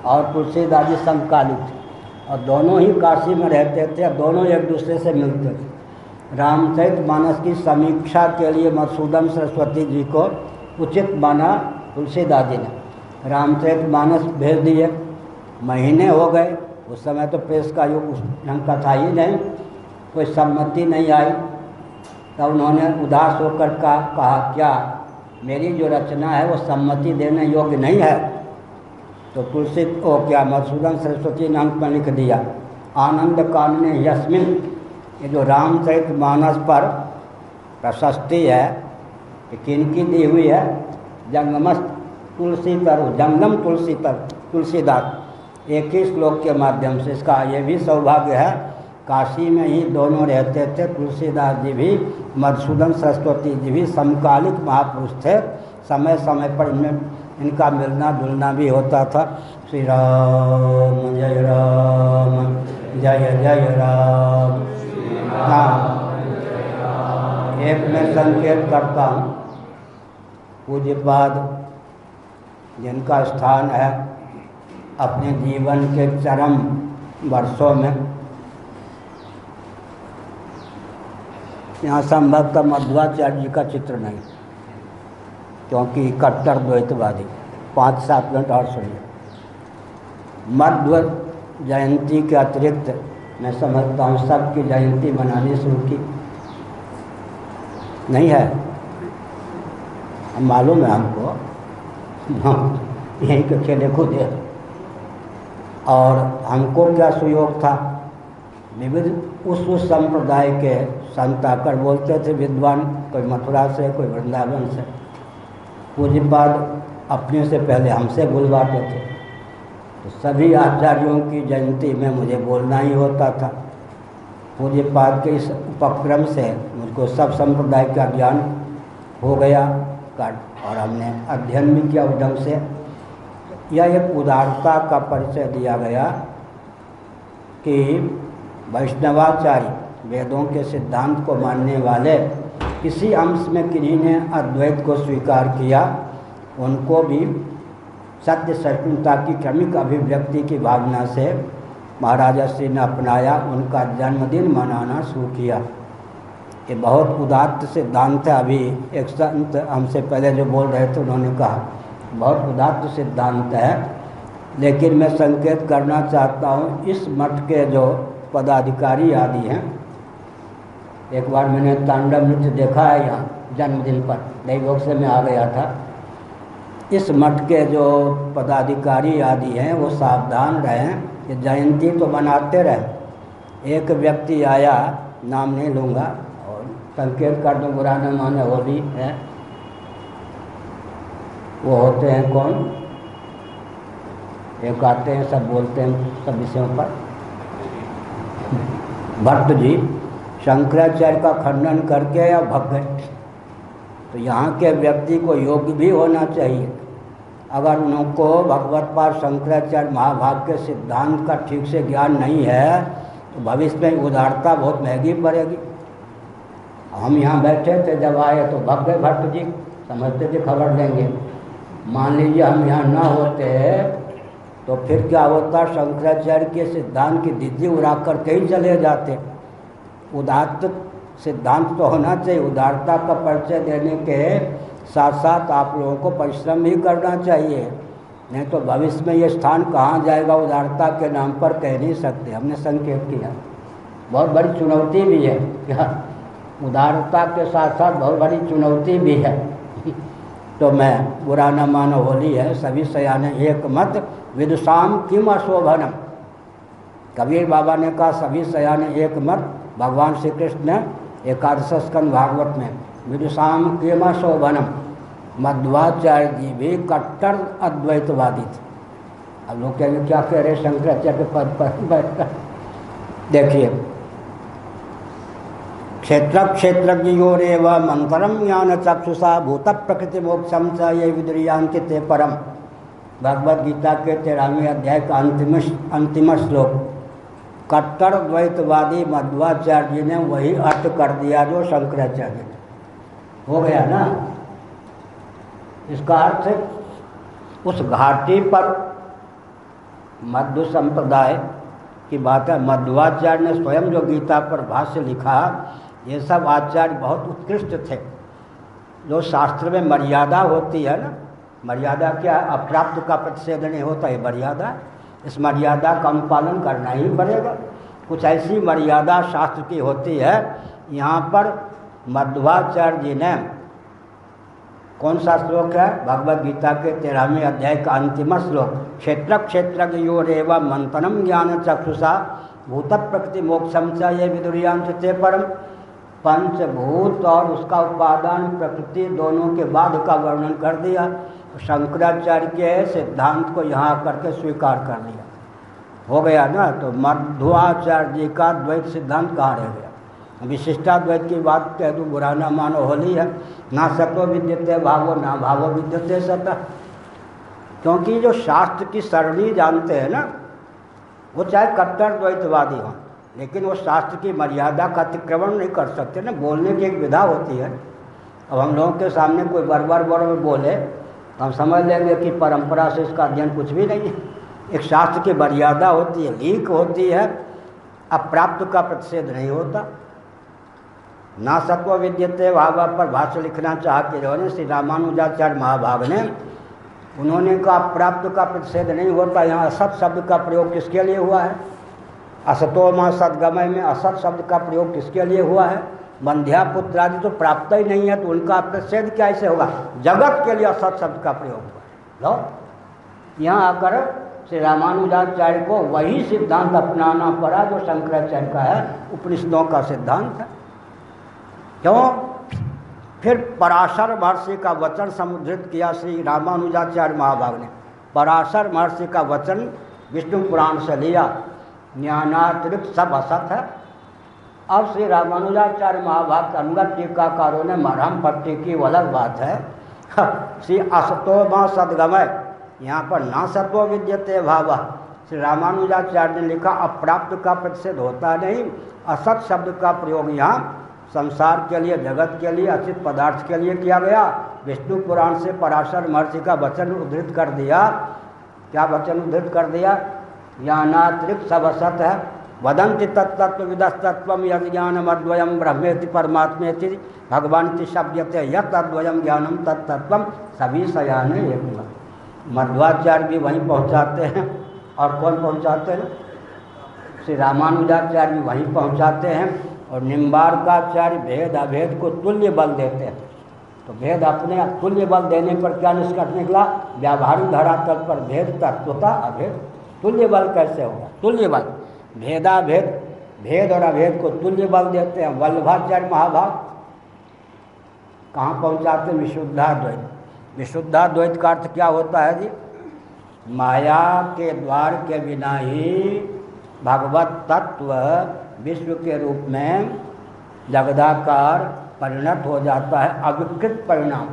और तुलसीदास जी समकालिक थे और दोनों ही काशी में रहते थे, दोनों एक दूसरे से मिलते थे। रामचरितमानस की समीक्षा के लिए मधुसूदन सरस्वती जी को उचित माना तुलसीदास जी ने। रामचरितमानस भेज दिए, महीने हो गए, उस समय तो प्रेस का युग उस ढंग का था ही नहीं, कोई सम्मति नहीं आई। तब उन्होंने उदास होकर कहा क्या मेरी जो रचना है वो सम्मति देने योग्य नहीं है? तो तुलसी मधुसूदन सरस्वती ने अंत में लिख दिया, आनंद कानने यस्मिन, ये जो रामचरितमानस पर प्रशस्ति है कि किनकी दी हुई है? जंगमस्त तुलसी तरु, जंगम तुलसी तर तुलसीदास, एक ही श्लोक के माध्यम से। इसका ये भी सौभाग्य है, काशी में ही दोनों रहते थे। तुलसीदास जी भी, मधुसूदन सरस्वती जी भी समकालिक महापुरुष थे। समय समय पर इनमें इनका मिलना जुलना भी होता था। श्री राम जय राम, जय जय राम। एक मैं संकेत करता हूँ, पूज्यपाद जिनका स्थान है अपने जीवन के चरम वर्षों में, यहाँ संभवतः मध्वाचार्य जी का चित्र नहीं, क्योंकि कट्टर द्वैतवादी। 5-7 मिनट और सुनिए। मध्व जयंती के अतिरिक्त मैं समझता हूँ सबकी जयंती मनानी शुरू की नहीं है। मालूम है हमको, हम यहीं के खेले कूदे। और हमको क्या सुयोग था, विविध उस संप्रदाय के संत आकर बोलते थे, विद्वान, कोई मथुरा से, कोई वृंदावन से। पूज्यपाद अपने से पहले हमसे बुलवाते थे, तो सभी आचार्यों की जयंती में मुझे बोलना ही होता था। पूज्यपाद के इस उपक्रम से मुझको सब संप्रदाय का ज्ञान हो गया और हमने अध्ययन भी किया उस ढंग से। यह एक उदारता का परिचय दिया गया कि वैष्णवाचार्य वेदों के सिद्धांत को मानने वाले किसी अंश में किन्हीं ने अद्वैत को स्वीकार किया, उनको भी सत्य सहिष्णुता की क्रमिक अभिव्यक्ति की भावना से महाराजा श्री ने अपनाया, उनका जन्मदिन मनाना शुरू किया। ये बहुत उदात्त सिद्धांत है। अभी एक संत हमसे पहले जो बोल रहे थे उन्होंने कहा बहुत उदात्त सिद्धांत है, लेकिन मैं संकेत करना चाहता हूँ इस मठ के जो पदाधिकारी आदि हैं, एक बार मैंने तांडव नृत्य देखा है यहाँ जन्मदिन पर, दैवोग से मैं आ गया था। इस मठ के जो पदाधिकारी आदि हैं वो सावधान रहें कि जयंती तो मनाते रहे। एक व्यक्ति आया, नाम नहीं लूँगा और संकेत कर दूँ, बुरा न माने, होली है, वो होते हैं कौन, एक आते हैं सब बोलते हैं सब विषयों पर, भट्ट जी शंकराचार्य का खंडन करके या भग गए। तो यहाँ के व्यक्ति को योग्य भी होना चाहिए। अगर उनको भगवत पाद शंकराचार्य महाभाग के सिद्धांत का ठीक से ज्ञान नहीं है तो भविष्य में उदारता बहुत महंगी पड़ेगी। हम यहाँ बैठे थे, जब आए तो भग गए भट्ट जी, समझते थे खबर देंगे। मान लीजिए हम यहाँ ना होते तो फिर क्या होता, शंकराचार्य के सिद्धांत की दिद्दी उड़ा कर कहीं चले जाते। उदात्त सिद्धांत तो होना चाहिए। उदारता का परिचय देने के साथ साथ आप लोगों को परिश्रम भी करना चाहिए, नहीं तो भविष्य में ये स्थान कहाँ जाएगा उदारता के नाम पर कह नहीं सकते। हमने संकेत किया, बहुत बड़ी चुनौती भी है क्या, उदारता के साथ साथ बहुत बड़ी चुनौती भी है। तो मैं बुरा न मानो, होली है, सभी सयाने एक मत, विदुषाम किम अशोभनम। कबीर बाबा ने कहा सभी सयाने एक मत। भगवान श्री कृष्ण ने एकादश स्कंद भागवत में विदुषाम किम अशोभनम। मध्वाचार्य जी भी कट्टर अद्वैतवादी थे। अब लोग कहेंगे क्या कह रहे शंकराचार्य के पद पर बैठकर। देखिए, क्षेत्र क्षेत्रज्ञयोरेव मंत्रम ज्ञान चक्षुषा भूत प्रकृति मोक्षम च ये विद्रियांति ते परम। भगवद गीता के 13वें अध्याय का अंतिम श्लोक। कट्टर द्वैतवादी मध्वाचार्य जी ने वही अर्थ कर दिया जो शंकराचार्य ने। हो गया ना। इसका अर्थ उस घाटी पर मध्व संप्रदाय की बात है। मध्वाचार्य ने स्वयं जो गीता पर भाष्य लिखा, ये सब आचार्य बहुत उत्कृष्ट थे। जो शास्त्र में मर्यादा होती है ना, मर्यादा क्या, अप्राप्त का प्रतिषेध नहीं होता, ये मर्यादा। इस मर्यादा का अनुपालन करना ही पड़ेगा। कुछ ऐसी मर्यादा शास्त्र की होती है। यहाँ पर मध्वाचार्य जी ने, कौन सा श्लोक है, भगवद गीता के 13वें अध्याय का अंतिम श्लोक। क्षेत्र क्षेत्रज्ञयोरेव मंथनम ज्ञान चक्षुषा भूत प्रकृति मोक्षम च ये विदुरियांति ते परम। पंचभूत और उसका उपादान प्रकृति दोनों के बाद का वर्णन कर दिया। शंकराचार्य के सिद्धांत को यहाँ करके स्वीकार कर लिया। हो गया ना। तो मध्वाचार्य जी का द्वैत सिद्धांत कहाँ रह गया। विशिष्टाद्वैत की बात कह दूँ, बुरा ना मानो, होली है, ना सतो विद्यते भावो ना भावो विद्यते सत। क्योंकि जो शास्त्र की सरणी जानते हैं ना, वो चाहे कट्टर द्वैतवादी हों, लेकिन वो शास्त्र की मर्यादा का अतिक्रमण नहीं कर सकते ना। बोलने की एक विधा होती है। अब हम लोगों के सामने कोई बरबर बोले तो हम समझ लेंगे कि परंपरा से इसका अध्ययन कुछ भी नहीं है। एक शास्त्र की मर्यादा होती है, लीक होती है, अप्राप्त का प्रतिषेध नहीं होता। ना सत्व विद्यते भाव पर भाष्य लिखना चाहते रहे श्री रामानुजाचार्य महाभाग ने, उन्होंने कहा प्राप्त का प्रतिषेध नहीं होता। यहाँ असत शब्द का प्रयोग किसके लिए हुआ है। असतो मां सदगमय में असत शब्द का प्रयोग किसके लिए हुआ है, बंध्या पुत्र आदि तो प्राप्त ही नहीं है, तो उनका प्रतिषेध कैसे होगा? जगत के लिए असत शब्द का प्रयोग हुआ। लो यहाँ आकर श्री रामानुजाचार्य को वही सिद्धांत अपनाना पड़ा जो शंकराचार्य का है, उपनिषदों का सिद्धांत है। क्यों? फिर पराशर महर्षि का वचन समुद्धृत किया श्री रामानुजाचार्य महाभाग ने। पराशर महर्षि का वचन विष्णु पुराण से लिया, ज्ञानातिरिक्त सब असत है। अब श्री रामानुजाचार्य महाभाग के अनुगत टीकाकारों ने मरहम पट्टी की, वो अलग बात है। श्री असतो मां सदगमय, यहाँ पर ना सत्व विद्यते भाव। श्री रामानुजाचार्य ने लिखा अप्राप्त का प्रतिषेध होता नहीं, असत शब्द का प्रयोग यहाँ संसार के लिए, जगत के लिए, अचित पदार्थ के लिए किया गया। विष्णु पुराण से पराशर महर्षि का वचन उद्धृत कर दिया। क्या वचन उद्धृत कर दिया? ज्ञानातिरिक्त सब असत है। वदंति तत्तत्व विदस्तत्वम यद ज्ञानम अद्वयम ब्रह्मेति परमात्मेति भगवानिति शब्दते यत् अद्वयम ज्ञानम तत्तत्वम सभी सयाने एक। मध्वाचार्य भी वहीं पहुँचाते हैं। और कौन पहुँचाते हैं? श्री रामानुजाचार्य भी वहीं पहुँचाते हैं। और निम्बार्काचार्य भेद अभेद को तुल्य बल देते हैं। तो भेद अपने तुल्य बल देने पर क्या निष्कर्ष निकला? व्यावहारिक धरातल पर भेद तत्वता अभेद, तुल्य बल कैसे होगा? तुल्य बल, भेदाभेद, भेद और अभेद को तुल्य बल देते हैं। वल्लभाचार्य महाभाग कहाँ पहुँचाते हैं? विशुद्धाद्वैत। विशुद्धाद्वैत का अर्थ क्या होता है जी? माया के द्वार के बिना ही भगवत तत्व विश्व के रूप में जगदाकार परिणत हो जाता है। अविकृत परिणाम,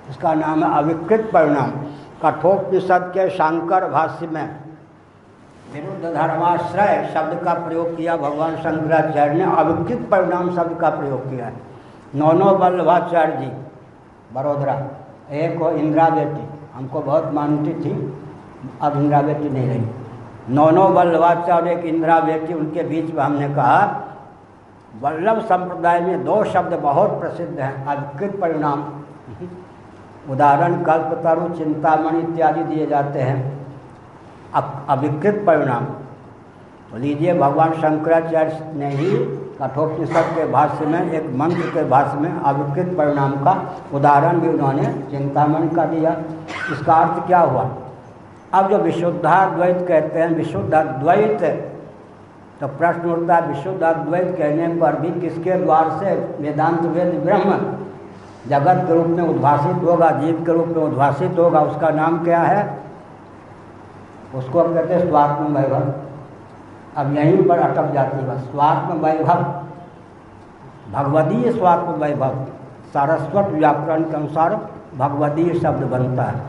इसका नाम है अविकृत परिणाम। कठोपनिषद के शांकर भाष्य में विरुद्ध धर्माश्रय शब्द का प्रयोग किया भगवान शंकराचार्य ने, अविकृत परिणाम शब्द का प्रयोग किया है। नौनो वल्लभाचार्य जी बड़ोदरा, एक हो इंदिरा बेटी, हमको बहुत मानती थी, अब इंदिरा बेटी नहीं रही। नौनो वल्लभाचार्य एक इंदिरा बेटी, उनके बीच में हमने कहा वल्लभ संप्रदाय में दो शब्द बहुत प्रसिद्ध हैं, अविकृत परिणाम। उदाहरण कल्पतरु, चिंतामणि इत्यादि दिए जाते हैं। अविकृत परिणाम तो लीजिए, भगवान शंकराचार्य ने ही कठोपनिषद के भाष्य में, एक मंत्र के भाष्य में अविकृत परिणाम का उदाहरण भी उन्होंने चिंतामणि का दिया। इसका अर्थ क्या हुआ? अब जो विशुद्धाद्वैत कहते हैं, विशुद्धाद्वैत, तो प्रश्न उठता है विशुद्धाद्वैत कहने पर भी किसके द्वार से वेदांत वेद ब्रह्म जगत के रूप में उद्भासित होगा, जीव के रूप में उद्भासित होगा, उसका नाम क्या है? उसको कहते हैं स्वात्म वैभव। अब यहीं पर अटक जाती है स्वात्म वैभव, भगवदीय स्वात्म वैभव। सारस्वत व्याकरण के अनुसार भगवदीय शब्द बनता है,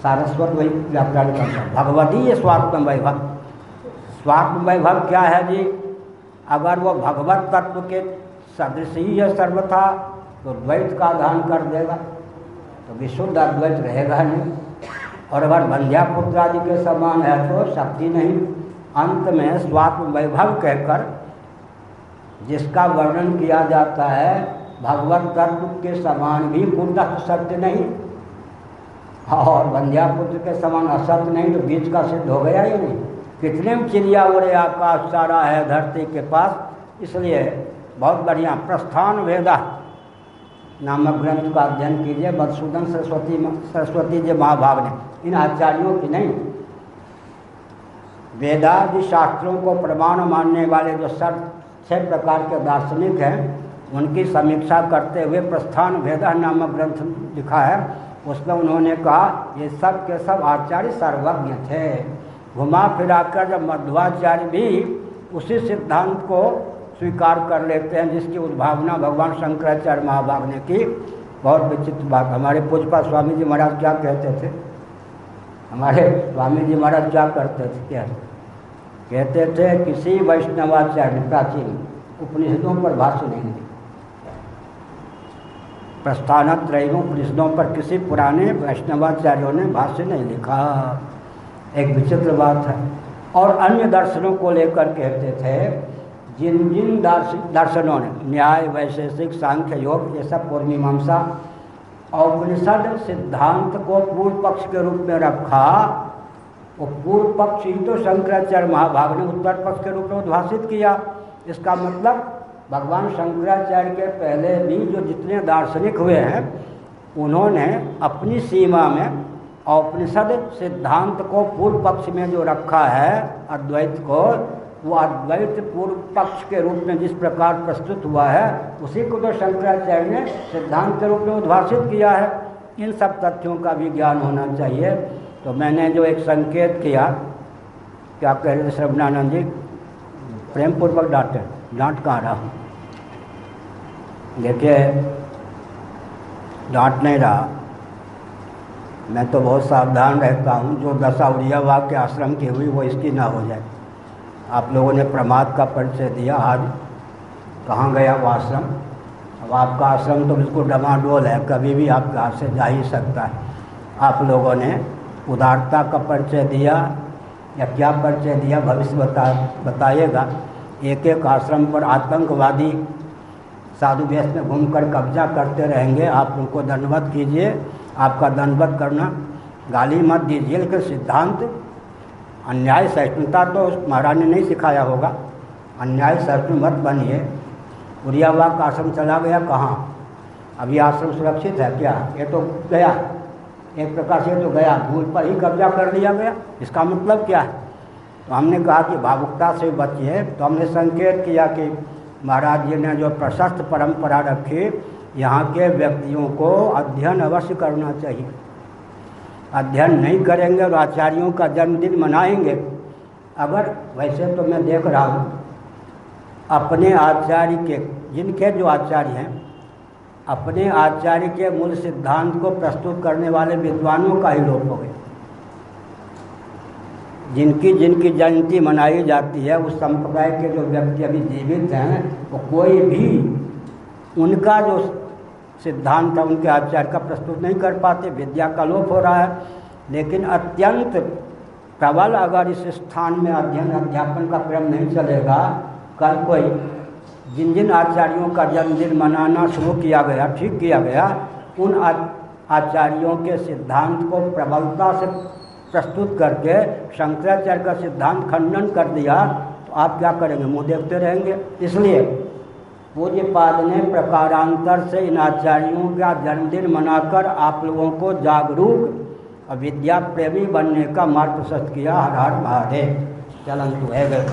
सारस्वत वही व्याकरण के अनुसार भगवदीय स्वात्म वैभव। स्वात्म वैभव क्या है जी? अगर वो भगवत तत्व के सदृश ही है सर्वथा, तो द्वैत का धान कर देगा, तो विशुद्ध अद्वैत रहेगा नहीं। और अगर बंध्या पुत्र आदि के समान है तो शक्ति नहीं। अंत में स्वात्म वैभव कहकर जिसका वर्णन किया जाता है, भगवत तत्व के समान भी कुटस्थ सत्य नहीं और बंध्या पुत्र के समान असत्य नहीं, तो बीच का सिद्ध हो गया ही नहीं। कितने चिड़िया उड़े आकाश सारा है धरती के पास। इसलिए बहुत बढ़िया प्रस्थान वेदा नामक ग्रंथ का अध्ययन कीजिए, मधुसूदन सरस्वती जी महाभाग ने, इन आचार्यों की नहीं। वेदादि शास्त्रों को प्रमाण मानने वाले जो 6 प्रकार के दार्शनिक हैं, उनकी समीक्षा करते हुए प्रस्थान वेदा नामक ग्रंथ लिखा है। उसमें उन्होंने कहा ये सब के सब आचार्य सर्वज्ञ थे। घुमा फिराकर जब मध्वाचार्य भी उसी सिद्धांत को स्वीकार कर लेते हैं जिसकी उद्भावना भगवान शंकराचार्य महाभाग ने की। बहुत विचित्र बात। हमारे पूज्यपाद स्वामी जी महाराज क्या कहते थे? हमारे स्वामी जी महाराज क्या करते थे? क्या कहते थे? किसी वैष्णवाचार्य प्राचीन उपनिषदों पर भाष्य नहीं दी, प्रस्थानत्रयी उपनिषदों पर किसी पुराने वैष्णवाचार्यों ने भाष्य नहीं लिखा। एक विचित्र बात है। और अन्य दर्शनों को लेकर कहते थे जिन जिन दर्शनों ने न्याय, वैशेषिक, सांख्य, योग, ये सब पूर्व मीमांसा औपनिषद सिद्धांत को पूर्व पक्ष के रूप में रखा, वो पूर्व पक्ष ही तो शंकराचार्य महाभाग ने उत्तर पक्ष के रूप में उद्भाषित किया। इसका मतलब भगवान शंकराचार्य के पहले भी जो जितने दार्शनिक हुए हैं उन्होंने अपनी सीमा में औपनिषद सिद्धांत को पूर्व पक्ष में जो रखा है अद्वैत को, वो अद्वैत पूर्व पक्ष के रूप में जिस प्रकार प्रस्तुत हुआ है उसी को तो शंकराचार्य ने सिद्धांत के रूप में उद्भाषित किया है। इन सब तथ्यों का भी ज्ञान होना चाहिए। तो मैंने जो एक संकेत किया, क्या कह रहे थे श्रवणानंद जी, प्रेम पूर्वक डांट कहाँ रहा हूँ, देखिए डांट नहीं रहा, मैं तो बहुत सावधान रहता हूँ। जो दशा उड़िया वाक्य आश्रम की हुई वो इसकी ना हो जाए। आप लोगों ने प्रमाद का परिचय दिया, आज कहाँ गया वो आश्रम? अब आपका आश्रम तो बिल्कुल डमाडोल है, कभी भी आपके हाथ से जा ही सकता है। आप लोगों ने उदारता का परिचय दिया या क्या परिचय दिया भविष्य बताइएगा। एक एक आश्रम पर आतंकवादी साधु वेश में घूमकर कब्जा करते रहेंगे, आप उनको दंडवत कीजिए। आपका दंडवत करना गाली मत दीजिए, लेकिन सिद्धांत अन्याय सहिष्णुता तो महाराज ने नहीं सिखाया होगा। अन्याय सहिष्णु मत बनिए। उड़ियावाग का आश्रम चला गया कहाँ? अभी आश्रम सुरक्षित है क्या? ये तो गया, एक प्रकार से तो गया, भूल पर ही कब्जा कर लिया गया। इसका मतलब क्या है? तो हमने कहा कि भावुकता से बचिए। तो हमने संकेत किया कि महाराज जी ने जो प्रशस्त परंपरा रखी, यहाँ के व्यक्तियों को अध्ययन अवश्य करना चाहिए। अध्ययन नहीं करेंगे और आचार्यों का जन्मदिन मनाएंगे, अगर वैसे तो मैं देख रहा हूँ अपने आचार्य के, जिनके जो आचार्य हैं, अपने आचार्य के मूल सिद्धांत को प्रस्तुत करने वाले विद्वानों का ही लोप हो गया। जिनकी जिनकी जयंती मनाई जाती है, उस संप्रदाय के जो व्यक्ति अभी जीवित हैं, वो कोई भी उनका जो सिद्धांत है उनके आचार्य का प्रस्तुत नहीं कर पाते। विद्या का लोप हो रहा है। लेकिन अत्यंत प्रबल अगर इस स्थान में अध्ययन अध्यापन का क्रम नहीं चलेगा, कल कोई जिन जिन आचार्यों का जन्मदिन मनाना शुरू किया गया, ठीक किया गया, उन आचार्यों के सिद्धांत को प्रबलता से प्रस्तुत करके शंकराचार्य का सिद्धांत खंडन कर दिया, तो आप क्या करेंगे? मुँह देखते रहेंगे। इसलिए पूज्यपाद ने प्रकारांतर से इन आचार्यों का जन्मदिन मनाकर आप लोगों को जागरूक और विद्या प्रेमी बनने का मार्ग प्रशस्त किया। हर हर महादेव। चलन तो है गए।